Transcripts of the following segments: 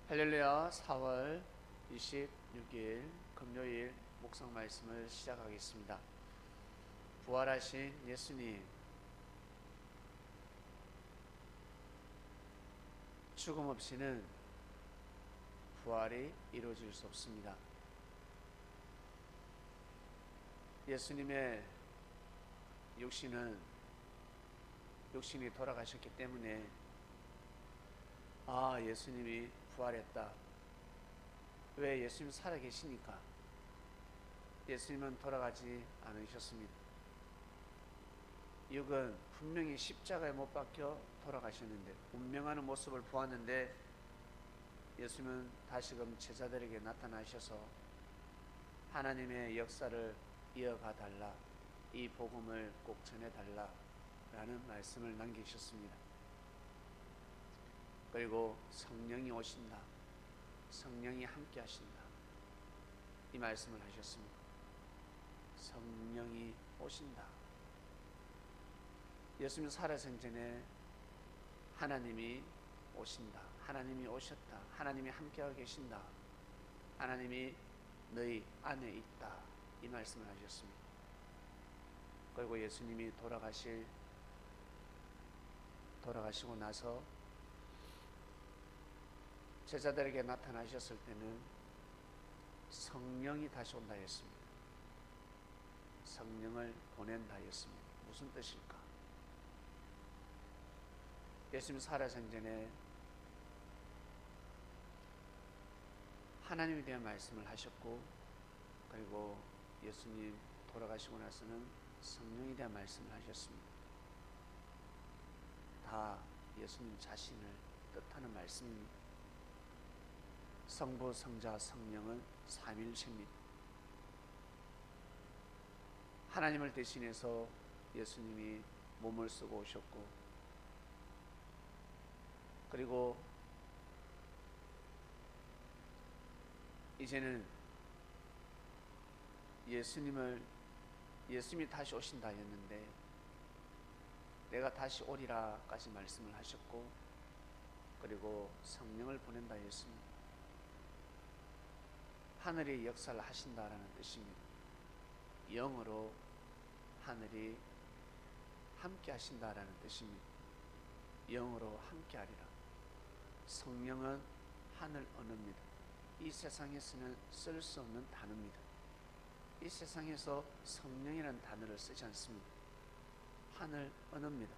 할렐루야. 4월 26일 금요일 묵상 말씀을 시작하겠습니다. 부활하신 예수님, 죽음 없이는 부활이 이루어질 수 없습니다. 예수님의 육신이 돌아가셨기 때문에 예수님이 부활했다. 왜? 예수님 살아계시니까. 예수님은 돌아가지 않으셨습니다. 육은 분명히 십자가에 못 박혀 돌아가셨는데, 운명하는 모습을 보았는데 예수님은 다시금 제자들에게 나타나셔서 하나님의 역사를 이어가 달라, 이 복음을 꼭 전해달라 라는 말씀을 남기셨습니다. 그리고 성령이 오신다, 성령이 함께 하신다, 이 말씀을 하셨습니다. 성령이 오신다. 예수님 살아생전에 하나님이 오신다, 하나님이 오셨다, 하나님이 함께하고 계신다, 하나님이 너희 안에 있다, 이 말씀을 하셨습니다. 그리고 예수님이 돌아가시고 나서 제자들에게 나타나셨을 때는 성령이 다시 온다 했습니다. 성령을 보낸다 했습니다. 무슨 뜻일까? 예수님 살아생전에 하나님에 대한 말씀을 하셨고, 그리고 예수님 돌아가시고 나서는 성령에 대한 말씀을 하셨습니다. 다 예수님 자신을 뜻하는 말씀입니다. 성부, 성자, 성령은 삼위일체입니다. 하나님을 대신해서 예수님이 몸을 쓰고 오셨고, 그리고 이제는 예수님이 다시 오신다 했는데, 내가 다시 오리라까지 말씀을 하셨고, 그리고 성령을 보낸다 했습니다. 하늘이 역사를 하신다라는 뜻입니다. 영으로 하늘이 함께 하신다라는 뜻입니다. 영으로 함께 하리라. 성령은 하늘 언어입니다. 이 세상에서는 쓸 수 없는 단어입니다. 이 세상에서 성령이라는 단어를 쓰지 않습니다. 하늘 언어입니다.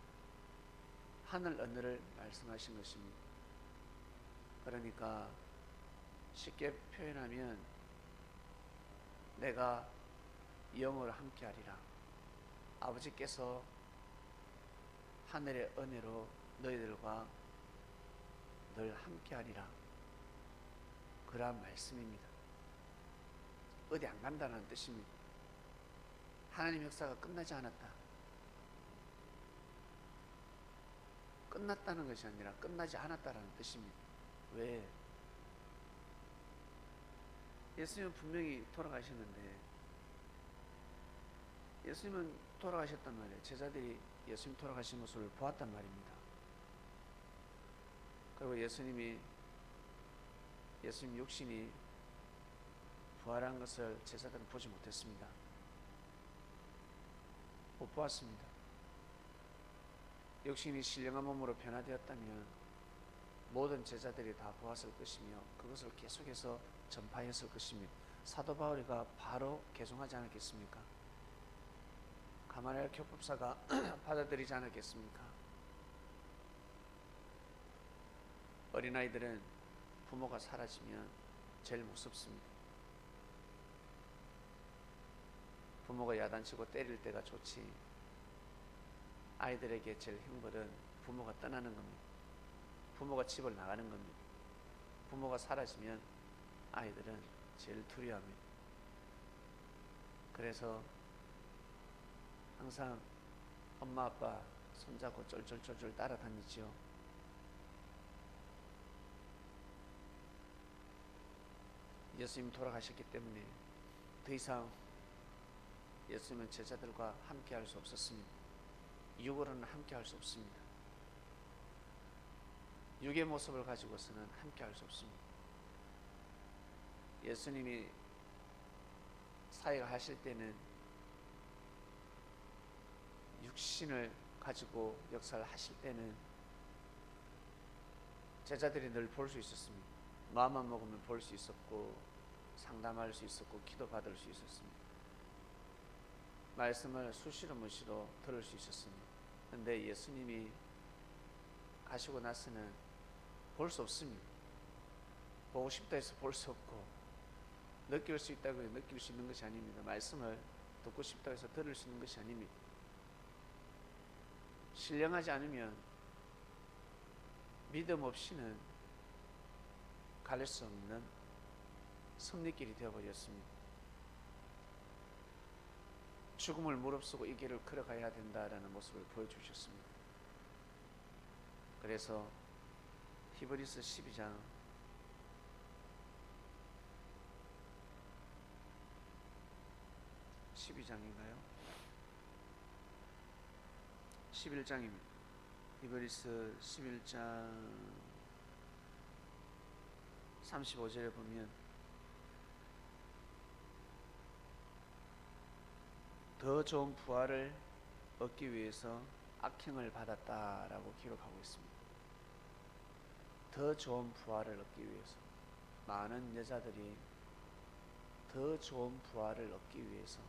하늘 언어를 말씀하신 것입니다. 그러니까 쉽게 표현하면, 내가 영으로 함께 하리라. 아버지께서 하늘의 은혜로 너희들과 늘 함께 하리라. 그러한 말씀입니다. 어디 안 간다는 뜻입니다. 하나님 역사가 끝나지 않았다. 끝났다는 것이 아니라 끝나지 않았다는 뜻입니다. 왜? 예수님은 분명히 돌아가셨는데, 예수님은 돌아가셨단 말이에요. 제자들이 예수님 돌아가신 모습을 보았단 말입니다. 그리고 예수님 육신이 부활한 것을 제자들은 보지 못했습니다. 못 보았습니다. 육신이 신령한 몸으로 변화되었다면 모든 제자들이 다 보았을 것이며, 그것을 계속해서 전파했을 것입니다. 사도 바울이가 바로 개송하지 않았겠습니까? 가마리엘 교법사가 받아들이지 않았겠습니까? 어린아이들은 부모가 사라지면 제일 무섭습니다. 부모가 야단치고 때릴 때가 좋지, 아이들에게 제일 형벌은 부모가 떠나는 겁니다. 부모가 집을 나가는 겁니다. 부모가 사라지면 아이들은 제일 두려워합니다. 그래서 항상 엄마 아빠 손잡고 쫄쫄쫄쫄 따라다니죠. 예수님 돌아가셨기 때문에 더 이상 예수님은 제자들과 함께 할 수 없었습니다. 육으로는 함께 할 수 없습니다. 육의 모습을 가지고서는 함께 할 수 없습니다. 예수님이 사역하실 때는 육신을 가지고 역사를 하실 때는 제자들이 늘 볼 수 있었습니다. 마음만 먹으면 볼 수 있었고 상담할 수 있었고 기도받을 수 있었습니다. 말씀을 수시로 무시로 들을 수 있었습니다. 그런데 예수님이 가시고 나서는 볼 수 없습니다. 보고 싶다 해서 볼 수 없고 느낄 수 있다고 해서 느낄 수 있는 것이 아닙니다. 말씀을 듣고 싶다 해서 들을 수 있는 것이 아닙니다. 신령하지 않으면 믿음 없이는 갈 수 없는 섭리길이 되어버렸습니다. 죽음을 무릅쓰고 이 길을 걸어가야 된다라는 모습을 보여주셨습니다. 그래서 히브리서 12장 12장인가요? 11장입니다. 히브리서 11장 35절에 보면 더 좋은 부활을 얻기 위해서 악행을 받았다라고 기록하고 있습니다. 더 좋은 부활을 얻기 위해서 많은 여자들이 더 좋은 부활을 얻기 위해서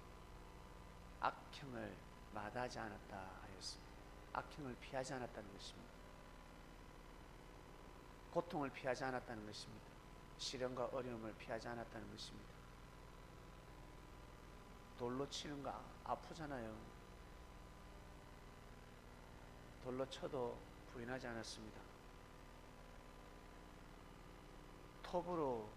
악행을 마다하지 않았다 하였습니다. 악행을 피하지 않았다는 것입니다. 고통을 피하지 않았다는 것입니다. 시련과 어려움을 피하지 않았다는 것입니다. 돌로 치는 거 아프잖아요. 돌로 쳐도 부인하지 않았습니다. 톱으로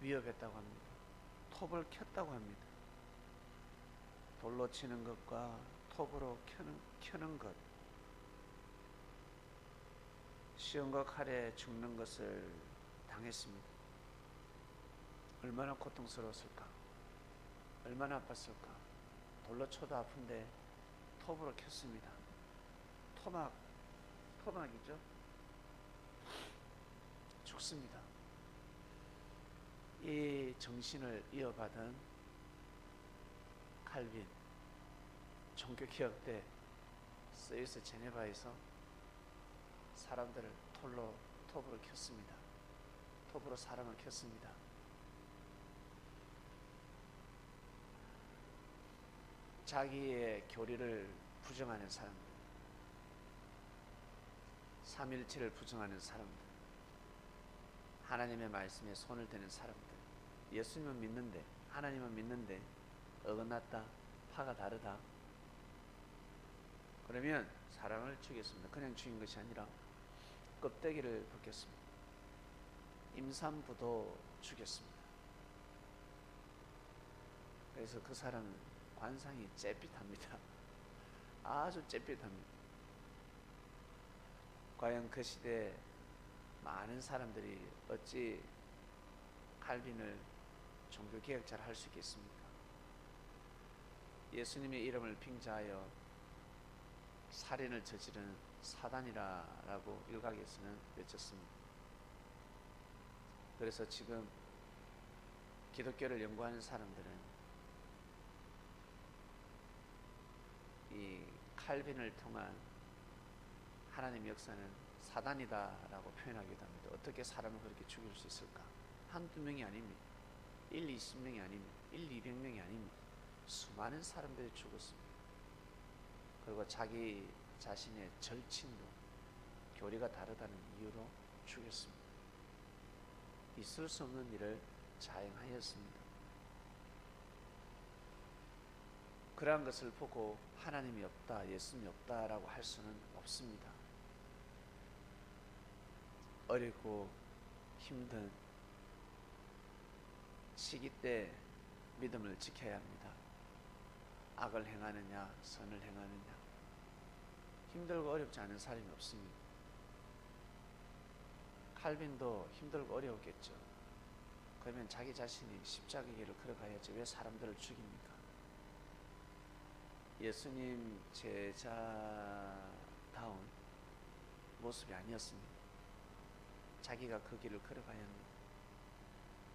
위협했다고 합니다. 톱을 켰다고 합니다. 돌로 치는 것과 톱으로 켜는 것, 시험과 칼에 죽는 것을 당했습니다. 얼마나 고통스러웠을까? 얼마나 아팠을까? 돌로 쳐도 아픈데 톱으로 켰습니다. 토막이죠? 죽습니다. 이 정신을 이어받은 칼빈, 종교개혁 때 스위스 제네바에서 사람들을 톱으로 켰습니다. 톱으로 사람을 켰습니다. 자기의 교리를 부정하는 사람들, 삼일체를 부정하는 사람들, 하나님의 말씀에 손을 대는 사람들, 예수님은 믿는데, 하나님은 믿는데 어긋났다, 파가 다르다, 그러면 사람을 죽였습니다. 그냥 죽인 것이 아니라 껍데기를 벗겼습니다. 임산부도 죽였습니다. 그래서 그 사람은 관상이 잿빛합니다. 아주 잿빛합니다. 과연 그 시대에 많은 사람들이 어찌 칼빈을 종교개혁자를 할 수 있겠습니까? 예수님의 이름을 빙자하여 살인을 저지른 사단이라고 일각에서는 외쳤습니다. 그래서 지금 기독교를 연구하는 사람들은 이 칼빈을 통한 하나님의 역사는 사단이다라고 표현하기도 합니다. 어떻게 사람을 그렇게 죽일 수 있을까? 한두 명이 아닙니다. 20명이 아닙니다. 200명이 아닙니다. 수많은 사람들이 죽었습니다. 그리고 자기 자신의 절친도 교리가 다르다는 이유로 죽였습니다. 있을 수 없는 일을 자행하였습니다. 그러한 것을 보고 하나님이 없다, 예수님이 없다라고 할 수는 없습니다. 어렵고 힘든 시기 때 믿음을 지켜야 합니다. 악을 행하느냐, 선을 행하느냐, 힘들고 어렵지 않은 사람이 없습니다. 칼빈도 힘들고 어려웠겠죠. 그러면 자기 자신이 십자가의 길을 걸어가야지 왜 사람들을 죽입니까? 예수님 제자다운 모습이 아니었습니다. 자기가 그 길을 걸어가야 합니다.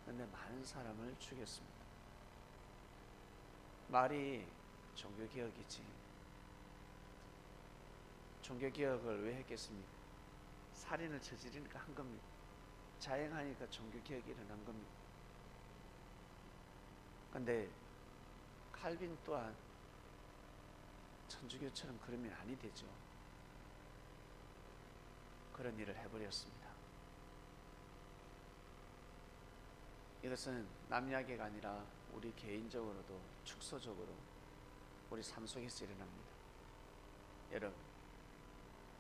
그런데 많은 사람을 죽였습니다. 말이 종교개혁이지. 종교개혁을 왜 했겠습니까? 살인을 저지르니까 한 겁니다. 자행하니까 종교개혁이 일어난 겁니다. 그런데 칼빈 또한 천주교처럼 그러면 아니 되죠. 그런 일을 해버렸습니다. 이것은 남 이야기가 아니라 우리 개인적으로도 축소적으로 우리 삶 속에서 일어납니다. 여러분,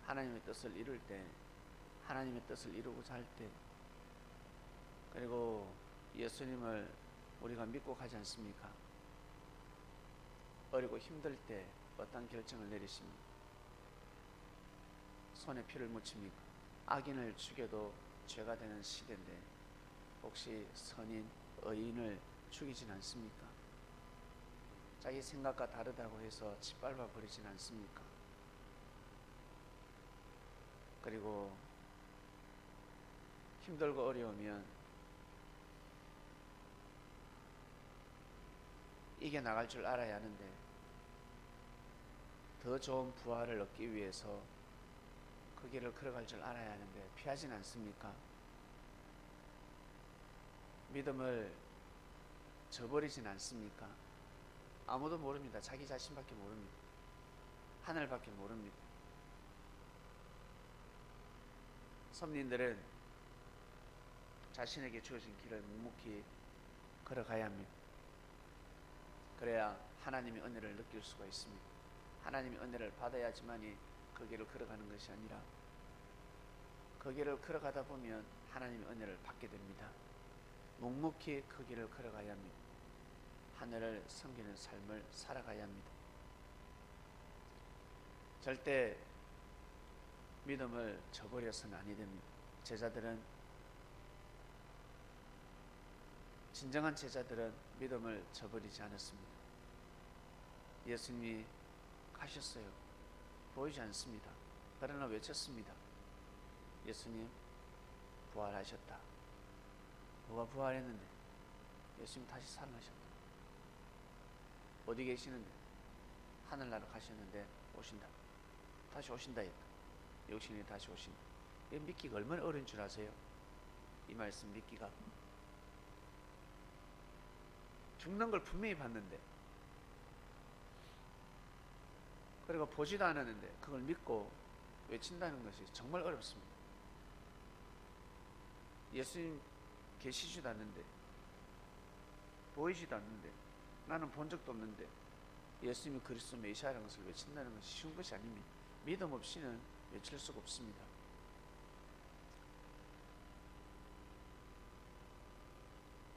하나님의 뜻을 이룰 때, 하나님의 뜻을 이루고자 할 때, 그리고 예수님을 우리가 믿고 가지 않습니까? 어리고 힘들 때 어떤 결정을 내리십니까? 손에 피를 묻힙니까? 악인을 죽여도 죄가 되는 시대인데 혹시 선인, 의인을 죽이진 않습니까? 자기 생각과 다르다고 해서 짓밟아 버리진 않습니까? 그리고 힘들고 어려우면 이겨나갈 줄 알아야 하는데 더 좋은 부활을 얻기 위해서 그 길을 걸어갈 줄 알아야 하는데 피하진 않습니까? 믿음을 저버리진 않습니까? 아무도 모릅니다. 자기 자신밖에 모릅니다. 하늘밖에 모릅니다. 성민들은 자신에게 주어진 길을 묵묵히 걸어가야 합니다. 그래야 하나님의 은혜를 느낄 수가 있습니다. 하나님의 은혜를 받아야지만이 그 길을 걸어가는 것이 아니라 그 길을 걸어가다 보면 하나님의 은혜를 받게 됩니다. 묵묵히 그 길을 걸어가야 합니다. 하늘을 섬기는 삶을 살아가야 합니다. 절대 믿음을 저버려서는 아니 됩니다. 진정한 제자들은 믿음을 저버리지 않았습니다. 예수님이 가셨어요. 보이지 않습니다. 그러나 외쳤습니다. 예수님 부활하셨다. 누가 부활했는데? 예수님 다시 살아나셨다. 어디 계시는데? 하늘나라 가셨는데 오신다. 다시 오신다 했다. 역시 다시 오신다. 이 믿기가 얼마나 어려운 줄 아세요? 이 말씀 믿기가. 죽는 걸 분명히 봤는데, 그리고 보지도 않았는데 그걸 믿고 외친다는 것이 정말 어렵습니다. 예수님 계시지도 않는데, 보이지도 않는데, 나는 본 적도 없는데 예수님이 그리스도 메시아라는 것을 외친다는 것이 쉬운 것이 아닙니다. 믿음 없이는 외칠 수가 없습니다.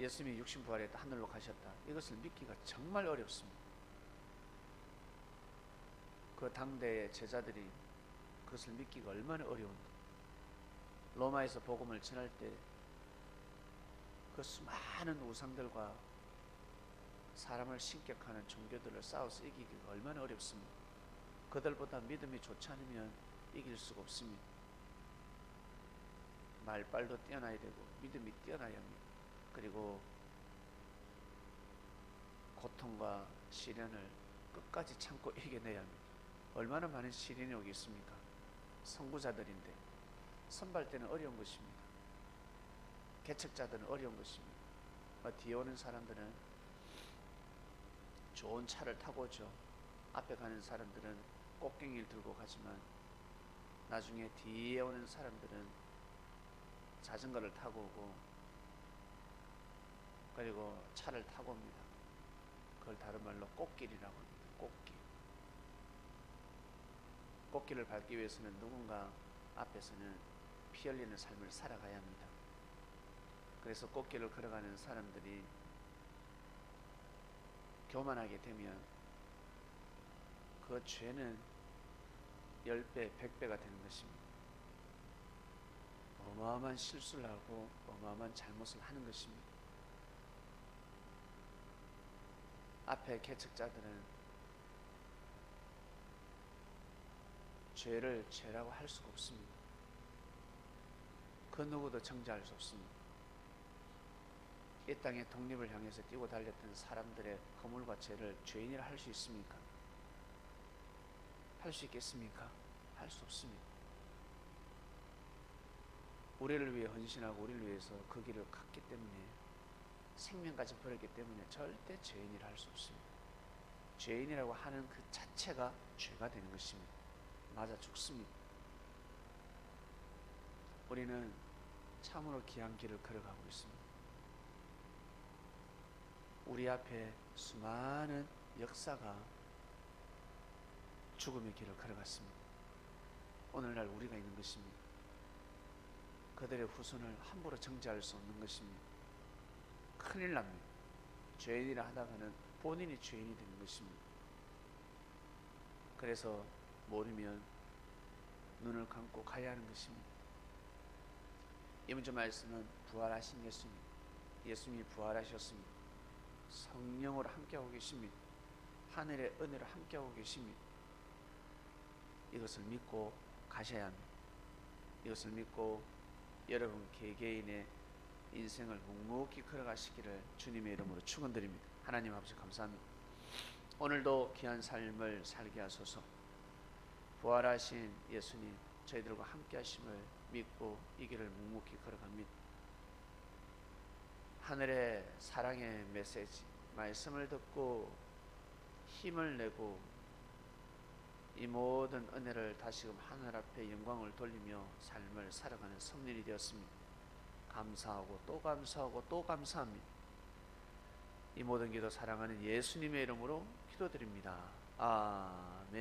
예수님이 육신 부활했다, 하늘로 가셨다, 이것을 믿기가 정말 어렵습니다. 그 당대의 제자들이 그것을 믿기가 얼마나 어려운데, 로마에서 복음을 전할 때 그 수많은 우상들과 사람을 신격하는 종교들을 싸워서 이기기가 얼마나 어렵습니다. 그들보다 믿음이 좋지 않으면 이길 수가 없습니다. 말빨도 뛰어나야 되고 믿음이 뛰어나야 합니다. 그리고 고통과 시련을 끝까지 참고 이겨내야 합니다. 얼마나 많은 시련이 오겠습니까? 선구자들인데 선발 때는 어려운 것입니다. 개척자들은 어려운 것입니다. 뒤에 오는 사람들은 좋은 차를 타고 오죠. 앞에 가는 사람들은 꽃갱이를 들고 가지만 나중에 뒤에 오는 사람들은 자전거를 타고 오고 그리고 차를 타고 옵니다. 그걸 다른 말로 꽃길이라고 합니다. 꽃길. 꽃길을 밟기 위해서는 누군가 앞에서는 피 흘리는 삶을 살아가야 합니다. 그래서 꽃길을 걸어가는 사람들이 교만하게 되면 그 죄는 10배, 100배가 되는 것입니다. 어마어마한 실수를 하고 어마어마한 잘못을 하는 것입니다. 앞에 개척자들은 죄를 죄라고 할 수가 없습니다. 그 누구도 정죄할 수 없습니다. 이 땅의 독립을 향해서 뛰고 달렸던 사람들의 허물과 죄를 죄인이라 할 수 있습니까? 할 수 있겠습니까? 할 수 없습니다. 우리를 위해 헌신하고 우리를 위해서 그 길을 갔기 때문에, 생명까지 버렸기 때문에 절대 죄인이라 할 수 없습니다. 죄인이라고 하는 그 자체가 죄가 되는 것입니다. 맞아 죽습니다. 우리는 참으로 귀한 길을 걸어가고 있습니다. 우리 앞에 수많은 역사가 죽음의 길을 걸어갔습니다. 오늘날 우리가 있는 것입니다. 그들의 후손을 함부로 정죄할 수 없는 것입니다. 큰일 납니다. 죄인이라 하다가는 본인이 죄인이 되는 것입니다. 그래서 모르면 눈을 감고 가야 하는 것입니다. 이번 주 말씀은 부활하신 예수님, 예수님이 부활하셨습니다. 성령으로 함께하고 계십니다. 하늘의 은혜로 함께하고 계십니다. 이것을 믿고 가셔야 합니다. 이것을 믿고 여러분 개개인의 인생을 묵묵히 걸어가시기를 주님의 이름으로 축원드립니다. 하나님 아버지 감사합니다. 오늘도 귀한 삶을 살게 하소서. 부활하신 예수님 저희들과 함께 하심을 믿고 이 길을 묵묵히 걸어갑니다. 하늘의 사랑의 메시지 말씀을 듣고 힘을 내고 이 모든 은혜를 다시금 하늘 앞에 영광을 돌리며 삶을 살아가는 성년이 되었습니다. 감사하고 또 감사하고 또 감사합니다. 이 모든 기도 사랑하는 예수님의 이름으로 기도드립니다. 아멘.